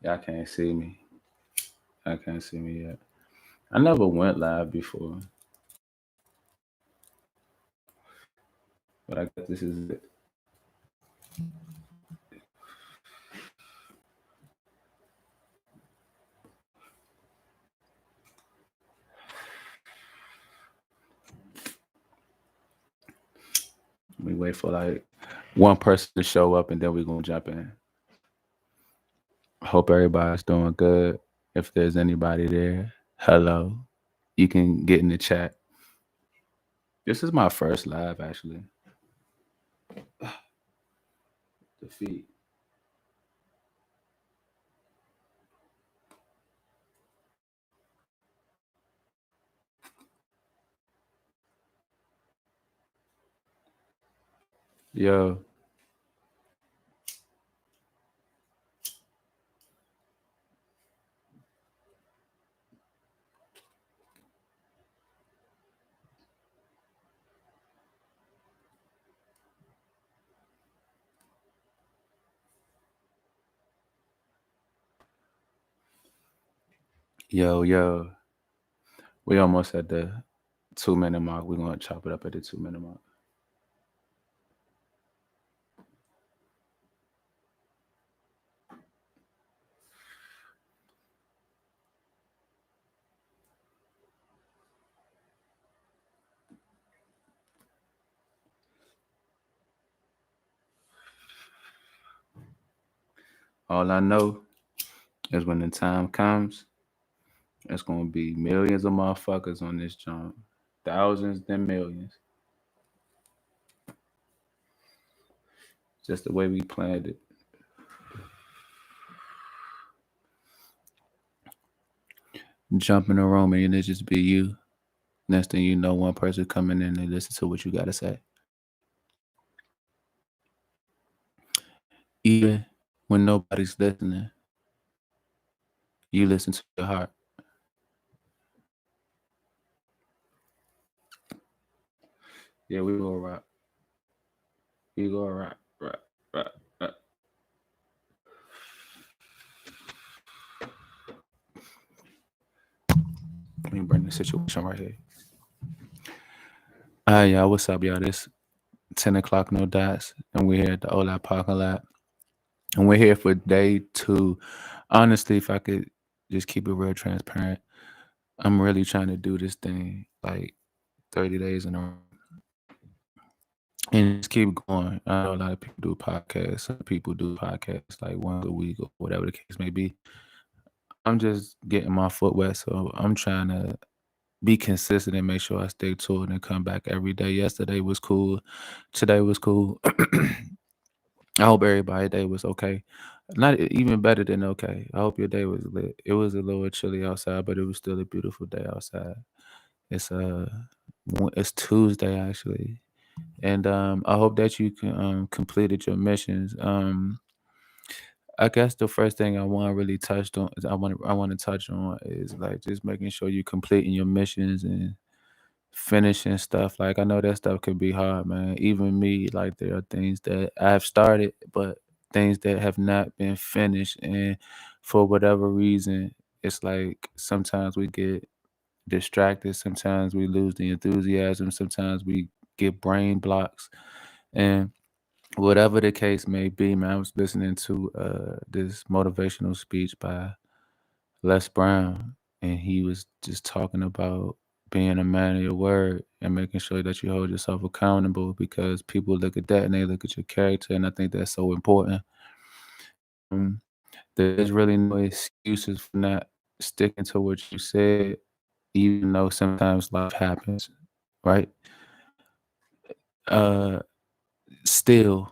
Y'all can't see me. I can't see me yet. I never went live before, but I guess this is it. We wait for like one person to show up and then we're gonna jump in. Hope everybody's doing good. If there's anybody there, hello. You can get in the chat. This is my first live actually. The feed. Yo, yo. We almost at the 2 minute mark. We're gonna chop it up at the 2 minute mark. All I know is when the time comes, it's gonna be millions of motherfuckers on this jump. Thousands then millions. Just the way we planned it. Jump in the room and it just be you. Next thing you know, one person coming in and listen to what you gotta say. Even when nobody's listening, you listen to your heart. Yeah, we go rock. We go rock, rock, rock, rock. Let me bring the situation right here. Hi, y'all. What's up, y'all? This 10 o'clock, no dots, and we're here at the Olot Parking Lot. And we're here for day 2. Honestly, if I could just keep it real transparent, I'm really trying to do this thing like 30 days in a row. And just keep going. I know a lot of people do podcasts. Some people do podcasts like once a week or whatever the case may be. I'm just getting my foot wet, so I'm trying to be consistent and make sure I stay to it and come back every day. Yesterday was cool. Today was cool. I hope everybody's day was okay. Not even better than okay. I hope your day was lit. It was a little chilly outside, but it was still a beautiful day outside. It's it's Tuesday actually, and I hope that you can completed your missions. I guess the first thing I want to really touch on is I want to touch on is like just making sure you completing your missions and finishing stuff. Like I know that stuff can be hard, man. Even me, like there are things that I've started, but things that have not been finished, and for whatever reason, it's like sometimes we get distracted, sometimes we lose the enthusiasm, sometimes we get brain blocks, and whatever the case may be, man. I was listening to this motivational speech by Les Brown, and he was just talking about being a man of your word and making sure that you hold yourself accountable because people look at that and they look at your character, and I think that's so important. Um, there's really no excuses for not sticking to what you said, even though sometimes life happens, right? Uh, Still,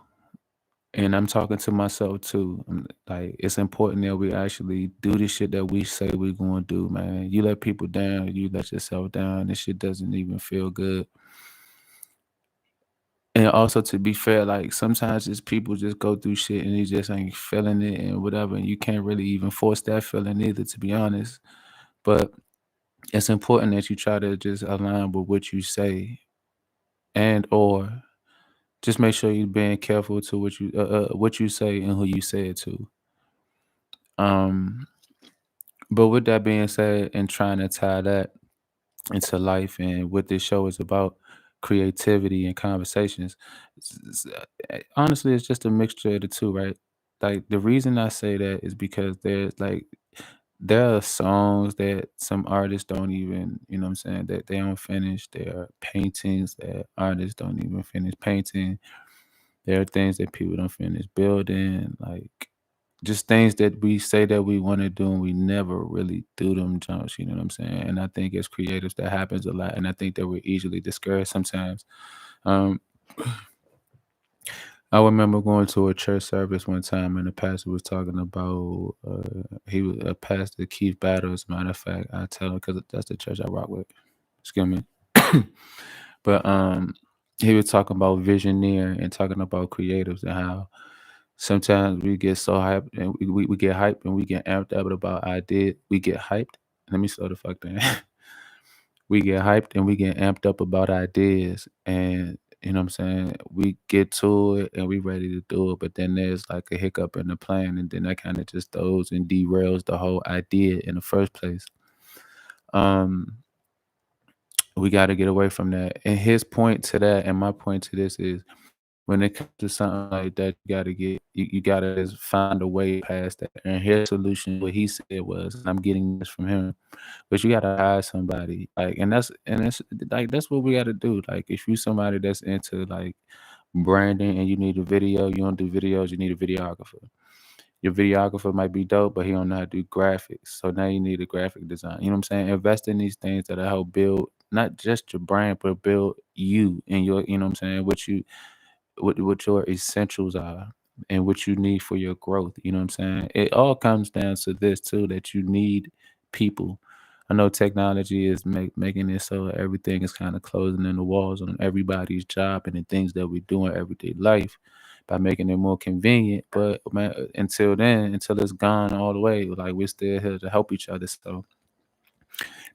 and I'm talking to myself too. Like it's important that we actually do the shit that we say we're gonna do, man. You let people down, you let yourself down. This shit doesn't even feel good. And also to be fair, like sometimes just people just go through shit and they just ain't feeling it and whatever, and you can't really even force that feeling either, to be honest. But it's important that you try to just align with what you say, and or just make sure you're being careful to what you say and who you say it to. Um, but with that being said, and trying to tie that into life and what this show is about, creativity and conversations, honestly, it's just a mixture of the two, right? Like the reason I say that is because there are songs that some artists don't even, what I'm saying, that they don't finish. There are paintings that artists don't even finish painting. There are things that people don't finish building, like just things that we say that we want to do and we never really do them jumps, you know what I'm saying? And I think as creatives that happens a lot. And I think that we're easily discouraged sometimes. Um, I remember going to a church service one time and the pastor was talking about he was a pastor Keith Battle, as a matter of fact. I tell him because that's the church I rock with. Excuse me. But he was talking about visioneer and talking about creatives and how sometimes we get so hyped and we get hyped and we get amped up about ideas. We get hyped. Let me slow the fuck down. We get hyped and we get amped up about ideas, and you know what I'm saying, we get to it and we ready to do it, but then there's like a hiccup in the plan and then that kind of just throws and derails the whole idea in the first place. um we got to get away from that, and his point to that and my point to this is when it comes to something like that, you gotta just find a way past that. And his solution, what he said was, and I'm getting this from him, but you gotta hire somebody. Like, and that's what we gotta do. Like, if you somebody that's into like branding and you need a video, you don't do videos, you need a videographer. Your videographer might be dope, but he don't know how to do graphics. So now you need a graphic design. You know what I'm saying? Invest in these things that'll help build not just your brand, but build you and your, you know what I'm saying, what your essentials are and what you need for your growth. You know what I'm saying? It all comes down to this too, that you need people. I know technology is making it so everything is kind of closing in the walls on everybody's job and the things that we do in everyday life by making it more convenient. But man, until then, until it's gone all the way, like we're still here to help each other. So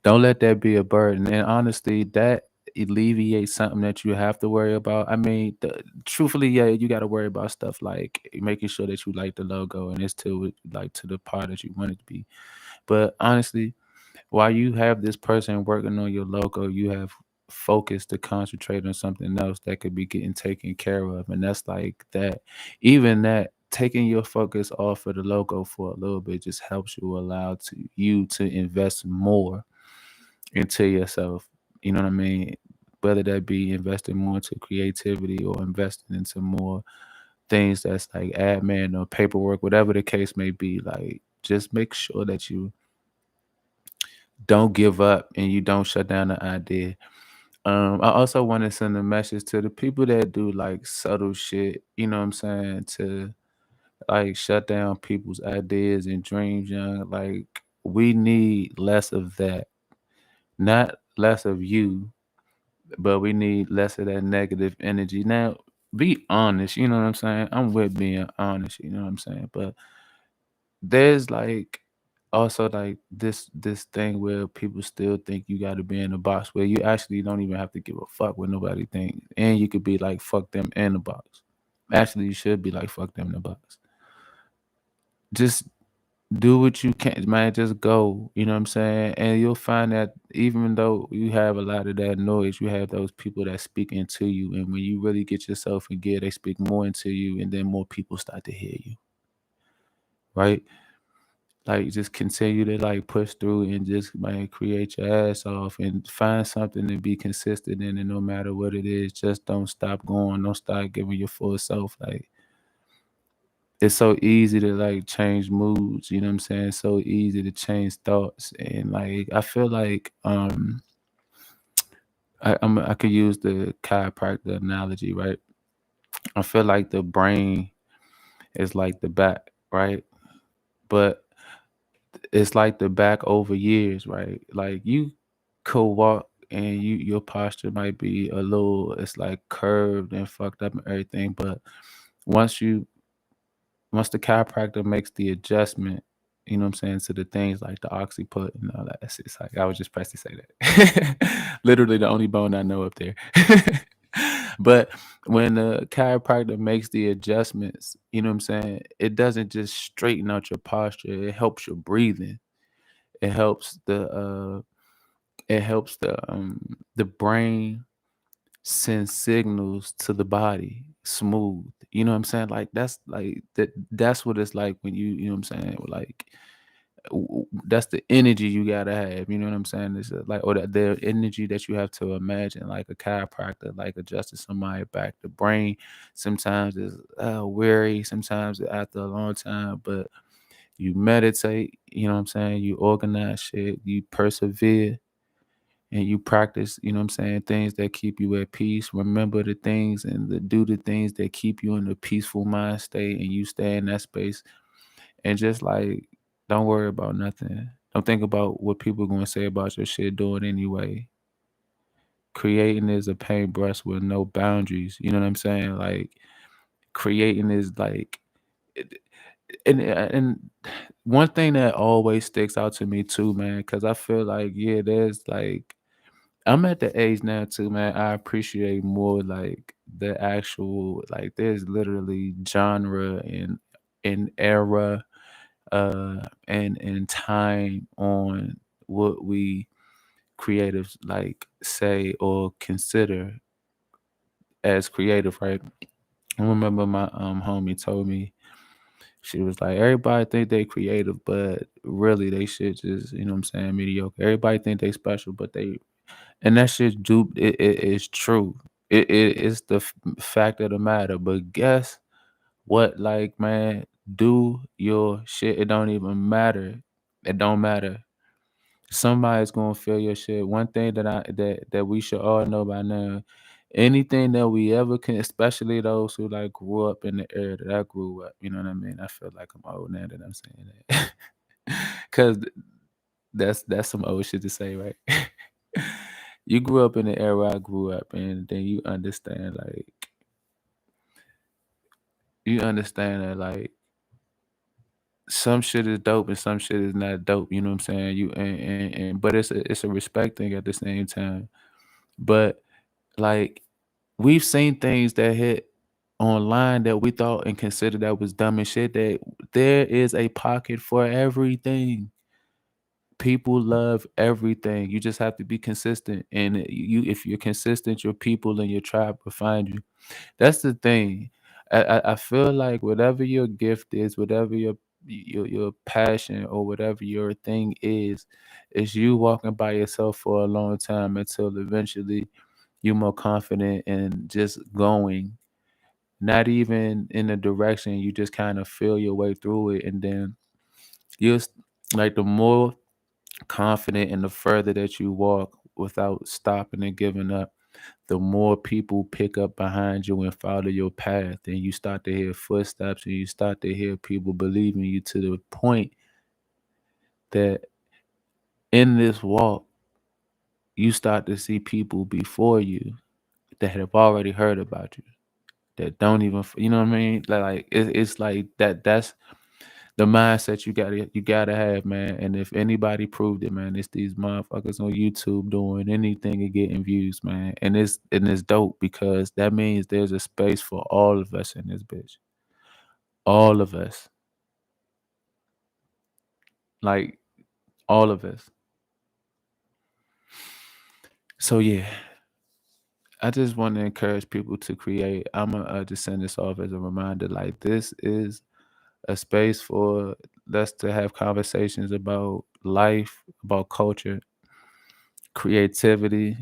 don't let that be a burden. And honestly, that alleviates something that you have to worry about. I mean, truthfully, yeah, you got to worry about stuff like making sure that you like the logo and it's to like to the part that you want it to be. But honestly, while you have this person working on your logo, you have focus to concentrate on something else that could be getting taken care of. And that's like that, even that taking your focus off of the logo for a little bit just helps you to invest more into yourself. You know what I mean? Whether that be investing more into creativity or investing into more things that's like admin or paperwork, whatever the case may be, like just make sure that you don't give up and you don't shut down the idea. I also want to send a message to the people that do like subtle shit, you know what I'm saying, to like shut down people's ideas and dreams, young. Like we need less of that. Not less of you, but we need less of that negative energy. Now, be honest, you know what I'm saying? I'm with being honest, you know what I'm saying? But there's like also like this thing where people still think you got to be in a box where you actually don't even have to give a fuck what nobody thinks, and you could be like fuck them in the box. Actually, you should be like fuck them in the box. Just do what you can, man. Just go, you know what I'm saying? And you'll find that even though you have a lot of that noise, you have those people that speak into you. And when you really get yourself in gear, they speak more into you, and then more people start to hear you, right? Like just continue to like push through and just man create your ass off and find something to be consistent in, and no matter what it is, just don't stop going, don't stop giving your full self. Like it's so easy to like change moods, you know what I'm saying? So easy to change thoughts. And like I feel like I could use the chiropractor analogy, right? I feel like the brain is like the back, right? But it's like the back over years, right? Like you could walk and your posture might be a little, it's like curved and fucked up and everything, but once you once the chiropractor makes the adjustment, you know what I'm saying, to the things like the occiput and all that, it's like I was just pressed to say that. Literally the only bone I know up there. But when the chiropractor makes the adjustments, you know what I'm saying? It doesn't just straighten out your posture, it helps your breathing. It helps the brain send signals to the body smooth. You know what I'm saying? Like that's what it's like when you know what I'm saying? Like that's the energy you gotta have. You know what I'm saying? It's like or the energy that you have to imagine, like a chiropractor, like adjusting somebody back. The brain sometimes is weary, sometimes after a long time, but you meditate. You know what I'm saying? You organize shit. You persevere. And you practice, you know what I'm saying, things that keep you at peace. Remember the things and do the things that keep you in a peaceful mind state and you stay in that space and just like don't worry about nothing. Don't think about what people are gonna say about your shit. Do it anyway. Creating is a paintbrush with no boundaries. You know what I'm saying? Like creating is like it- and one thing that always sticks out to me too, man, because I feel like yeah, there's like I'm at the age now too, man. I appreciate more like the actual like there's literally genre and era and time on what we creatives like say or consider as creative, right? I remember my homie told me she was like everybody think they creative, but really they should just, you know what I'm saying, mediocre. Everybody think they special, but they and that shit do it is true. It's the fact of the matter. But guess what? Like, man, do your shit. It don't even matter. It don't matter. Somebody's gonna feel your shit. One thing that we should all know by now, anything that we ever can, especially those who like grew up in the era that I grew up. You know what I mean? I feel like I'm old now that I'm saying that, because that's some old shit to say, right? You grew up in the era I grew up in, then you understand that like some shit is dope and some shit is not dope. You know what I'm saying? You and but it's a respect thing at the same time. But like we've seen things that hit online that we thought and considered that was dumb and shit. That there is a pocket for everything. People love everything. You just have to be consistent. And if you're consistent, your people and your tribe will find you. That's the thing. I feel like whatever your gift is, whatever your passion or whatever your thing is you walking by yourself for a long time until eventually you're more confident and just going, not even in a direction. You just kind of feel your way through it, and then you like the more confident and the further that you walk without stopping and giving up, the more people pick up behind you and follow your path. And you start to hear footsteps and you start to hear people believing you to the point that in this walk, you start to see people before you that have already heard about you that don't even, you know what I mean? Like it's like that's the mindset you gotta have, man. And if anybody proved it, man, it's these motherfuckers on YouTube doing anything and getting views, man. And it's dope because that means there's a space for all of us in this bitch. All of us. Like all of us. So yeah, I just want to encourage people to create. I'm gonna just send this off as a reminder. Like this is a space for us to have conversations about life, about culture, creativity,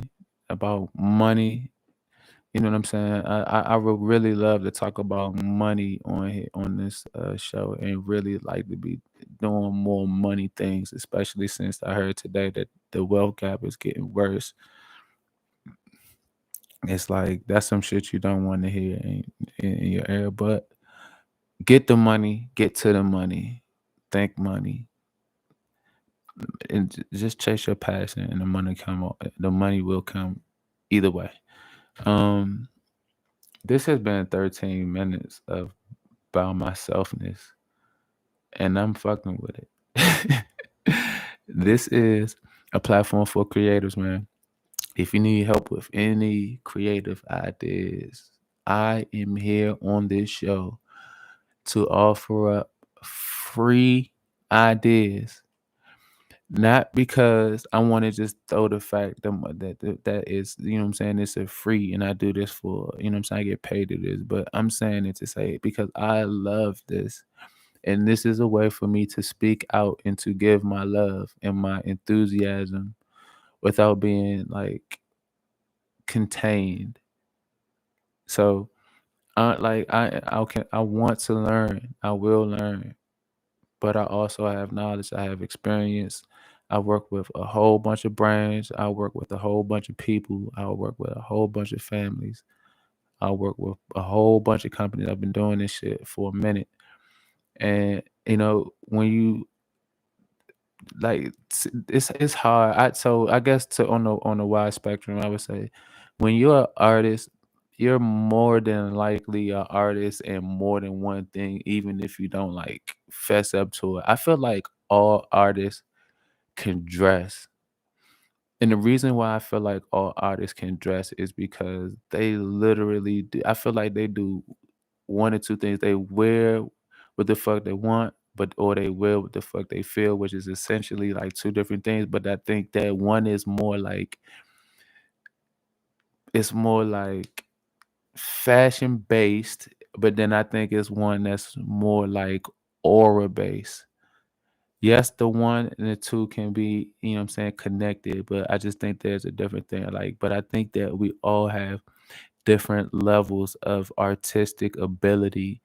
about money. You know what I'm saying? I would really love to talk about money on this show and really like to be doing more money things, especially since I heard today that the wealth gap is getting worse. It's like that's some shit you don't want to hear in your ear, but get the money, get to the money, think money, and just chase your passion, and the money will come either way. Um, this has been 13 minutes of about myselfness, and I'm fucking with it. This is a platform for creators, man. If you need help with any creative ideas, I am here on this show to offer up free ideas. Not because I want to just throw the fact that is, you know what I'm saying, it's a free and I do this for, you know what I'm saying, I get paid to this, but I'm saying it to say because I love this. And this is a way for me to speak out and to give my love and my enthusiasm without being like contained. So I want to learn. I will learn, but I also have knowledge. I have experience. I work with a whole bunch of brands. I work with a whole bunch of people. I work with a whole bunch of families. I work with a whole bunch of companies. I've been doing this shit for a minute. And when you like it's hard. I guess to on the wide spectrum, I would say when you're an artist, you're more than likely an artist and more than one thing, even if you don't like fess up to it. I feel like all artists can dress. And the reason why I feel like all artists can dress is because they literally do. I feel like they do one or two things. They wear what the fuck they want, but or they wear what the fuck they feel, which is essentially like two different things. But I think that one is more like it's more like fashion based, but then I think it's one that's more like aura based. Yes, the one and the two can be, you know what I'm saying, connected, but I just think there's a different thing. Like, but I think that we all have different levels of artistic ability.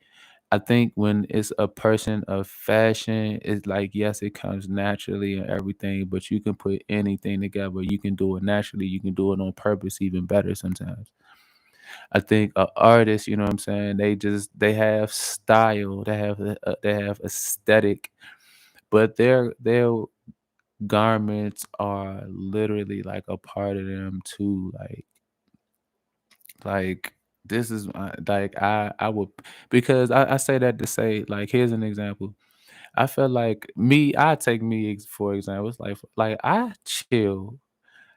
I think when it's a person of fashion, it's like, yes, it comes naturally and everything, but you can put anything together. You can do it naturally, you can do it on purpose, even better sometimes. I think artists, you know what I'm saying, they have style, they have aesthetic, but their garments are literally like a part of them too. Like this is like I would because I say that to say like here's an example. I feel like I take me for example. It's like I chill.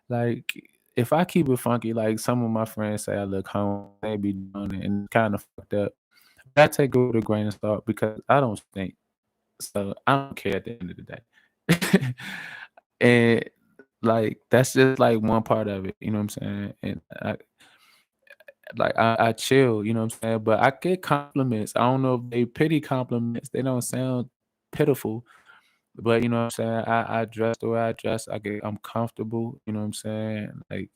Like if I keep it funky, like some of my friends say I look home, they be doing it and kind of fucked up. But I take it with a grain of salt because I don't stink. So I don't care at the end of the day. And like that's just like one part of it, you know what I'm saying? And I chill, you know what I'm saying? But I get compliments. I don't know if they pity compliments. They don't sound pitiful. But you know what I'm saying? I dress the way I dress. I'm comfortable, you know what I'm saying? Like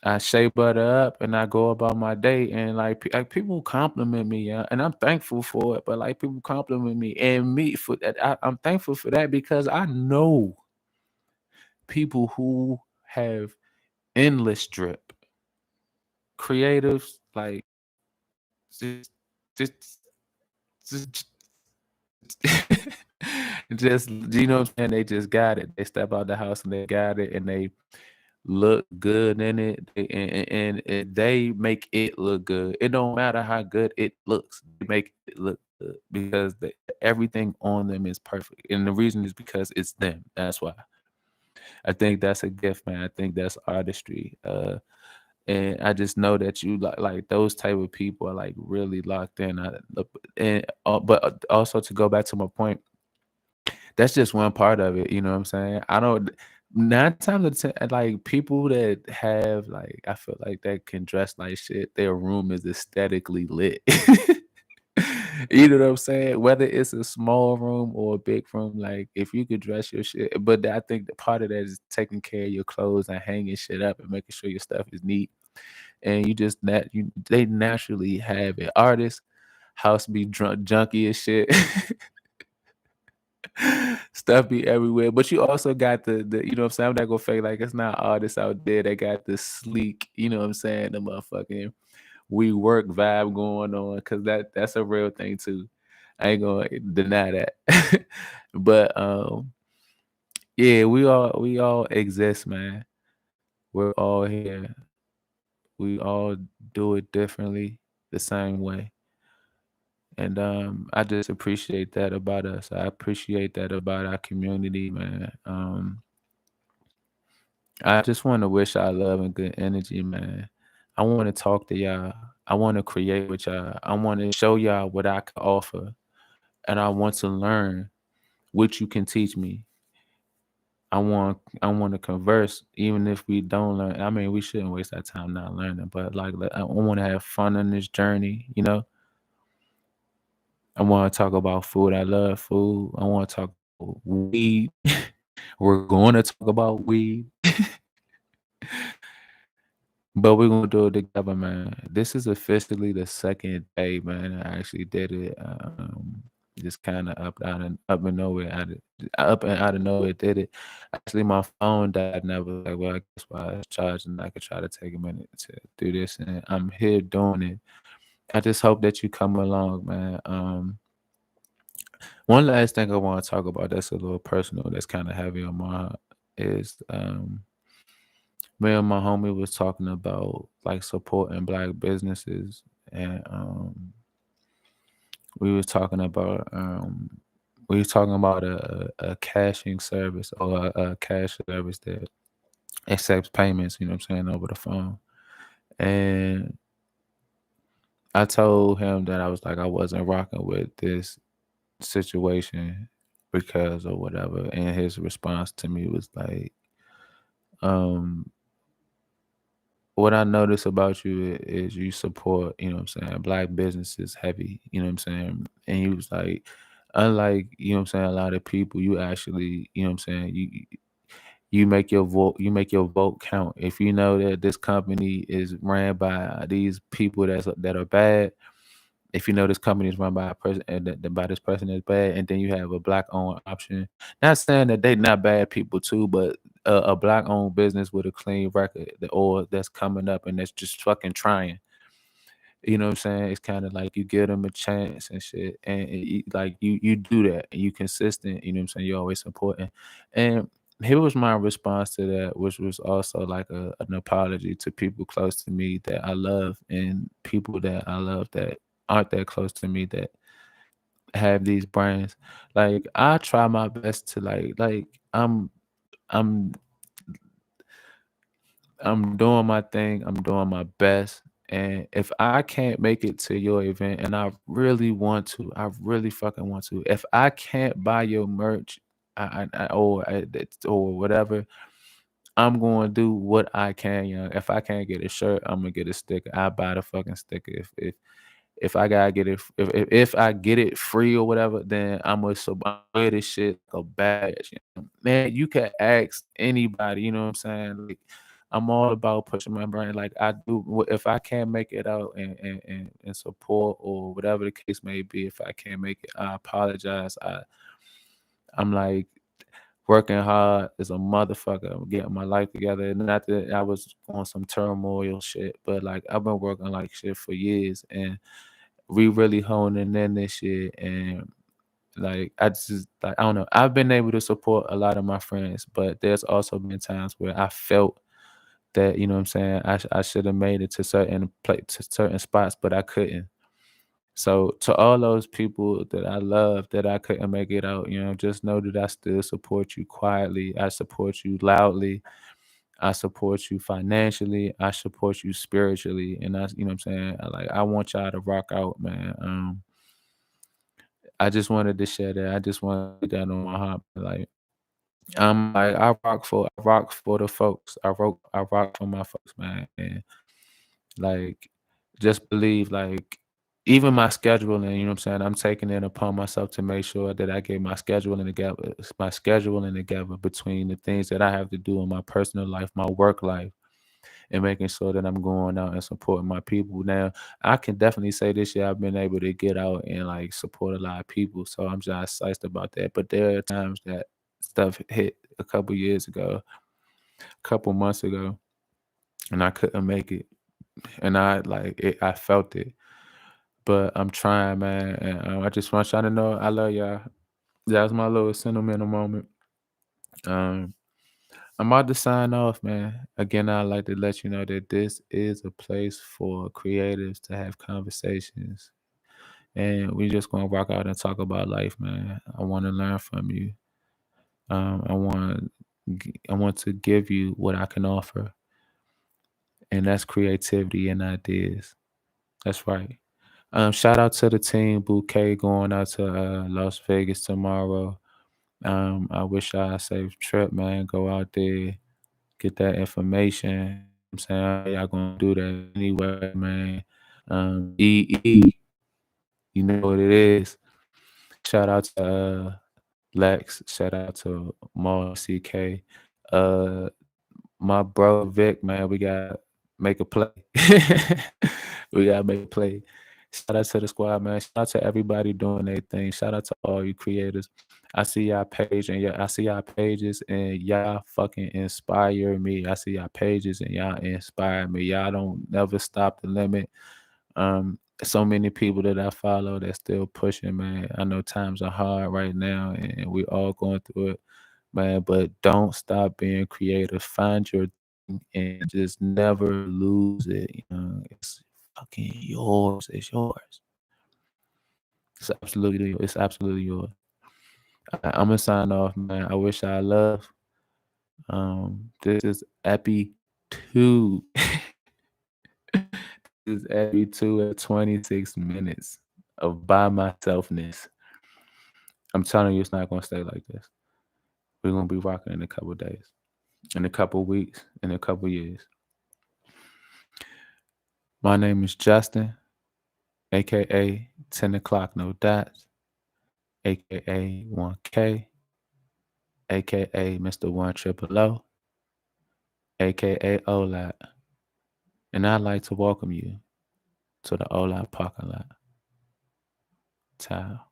I shea butter up and I go about my day and like people compliment me, yeah, and I'm thankful for it. But like people compliment me and me for that. I'm thankful for that because I know people who have endless drip, creatives like just just just just you know what I'm saying? They just got it. They step out the house and they got it and they look good in it. They make it look good. It don't matter how good it looks. They make it look good because everything on them is perfect. And the reason is because it's them. That's why. I think that's a gift, man. I think that's artistry. And I just know that you like those type of people are like really locked in. But also to go back to my point, that's just one part of it. You know what I'm saying? I don't. 9 times out of 10, like people that have like, I feel like that can dress like shit. Their room is aesthetically lit. You know what I'm saying? Whether it's a small room or a big room, like if you could dress your shit, but I think the part of that is taking care of your clothes and hanging shit up and making sure your stuff is neat and you just they naturally have it. Artists, house be drunk, junky as shit. Stuff be everywhere. But you also got the you know what I'm saying? I'm not gonna fake like it's not artists out there that got the sleek, you know what I'm saying, the motherfucking we work vibe going on, cause that's a real thing too. I ain't gonna deny that. But yeah, we all exist, man. We're all here. We all do it differently, the same way. And I just appreciate that about us. I appreciate that about our community, man. I just want to wish y'all love and good energy, man. I want to talk to y'all. I want to create with y'all. I want to show y'all what I can offer, and I want to learn what you can teach me. I want to converse, even if we don't learn. I mean, we shouldn't waste our time not learning, but like I want to have fun on this journey. I want to talk about food. I love food. I want to talk about weed. We're going to talk about weed. But we're gonna do it together, man. This is officially the second day, man. I actually did it. Just kind of up and nowhere, up and out of nowhere did it. Actually, my phone died, and I was like, well, I guess while it's charging, I could try to take a minute to do this, and I'm here doing it. I just hope that you come along, man. One last thing I want to talk about that's a little personal, that's kind of heavy on my heart, is me and my homie was talking about like supporting black businesses, and we was talking about a cashing service, or a cash service that accepts payments, what I'm saying, over the phone. And I told him that I was like, I wasn't rocking with this situation because or whatever, and his response to me was like, um what I notice about you is you support, black businesses heavy, you know what I'm saying? And he was like, unlike, what I'm saying, a lot of people, you actually, what I'm saying, you make your vote count. If you know that this company is ran by these people that are bad, if you know this company is run by a person, and that by this person is bad, and then you have a black owned option. Not saying that they not bad people too, but a black owned business with a clean record, or that's coming up and that's just fucking trying. You know what I'm saying? It's kind of like you give them a chance and shit, and like you do that, and you consistent. You know what I'm saying? You're always supporting, and here was my response to that, which was also like an apology to people close to me that I love, and people that I love that aren't that close to me that have these brands. Like I try my best to like I'm I'm doing my thing. I'm doing my best. And if I can't make it to your event, and I really want to, I really fucking want to. If I can't buy your merch, or whatever, I'm going to do what I can. If I can't get a shirt, I'm gonna get a sticker. I buy the fucking sticker. If I gotta get it, if I get it free or whatever, then I'm gonna wear this shit like a badge. Man, you can ask anybody. You know what I'm saying? Like, I'm all about pushing my brand. Like I do. If I can't make it out and support or whatever the case may be, if I can't make it, I apologize. I'm like working hard as a motherfucker. I'm getting my life together. And not that I was on some turmoil shit, but like I've been working like shit for years, and we really honing in this year. And like I just like I don't know. I've been able to support a lot of my friends, but there's also been times where I felt that, what I'm saying, I should have made it to certain spots, but I couldn't. So to all those people that I love that I couldn't make it out, just know that I still support you quietly. I support you loudly. I support you financially. I support you spiritually. And what I'm saying? I want y'all to rock out, man. I just wanted to share that. I just want to get that on my heart. Like I rock for the folks. I rock for my folks, man. And like just believe, like, even my scheduling, what I'm saying, I'm taking it upon myself to make sure that I get my scheduling together between the things that I have to do in my personal life, my work life, and making sure that I'm going out and supporting my people. Now, I can definitely say this year I've been able to get out and like support a lot of people. So I'm just excited about that. But there are times that stuff hit a couple years ago, a couple months ago, and I couldn't make it. And I felt it. But I'm trying, man. And I just want y'all to know I love y'all. That was my little sentimental moment. Um, I'm about to sign off, man. Again, I'd like to let you know that this is a place for creatives to have conversations. And we just gonna rock out and talk about life, man. I want to learn from you. I want I want to give you what I can offer, and that's creativity and ideas. That's right. Shout out to the team Bouquet going out to Las Vegas tomorrow. I wish y'all a safe trip, man. Go out there, get that information. I'm saying y'all gonna do that anyway, man. EE, you know what it is. Shout out to Lex. Shout out to Maul CK. Uh, my bro Vic, man, we gotta make a play. We gotta make a play. Shout out to the squad, man. Shout out to everybody doing their thing. Shout out to all you creators. I see y'all page and I see y'all pages and y'all fucking inspire me. I see y'all pages and y'all inspire me. Y'all don't never stop the limit. So many people that I follow that still pushing, man. I know times are hard right now and we all going through it, man. But don't stop being creative. Find your thing and just never lose it. You know, it's fucking yours. It's yours. It's absolutely yours. I'm gonna sign off, man. I wish I love. This is Epi 2. This is Epi 2 at 26 minutes of by myselfness. I'm telling you, it's not gonna stay like this. We're gonna be rocking in a couple days, in a couple weeks, in a couple years. My name is Justin, aka 10 o'clock no dots, aka 1K, aka Mr. 1 Triple O, aka Olot. And I'd like to welcome you to the Olot Parking Lot. Ciao.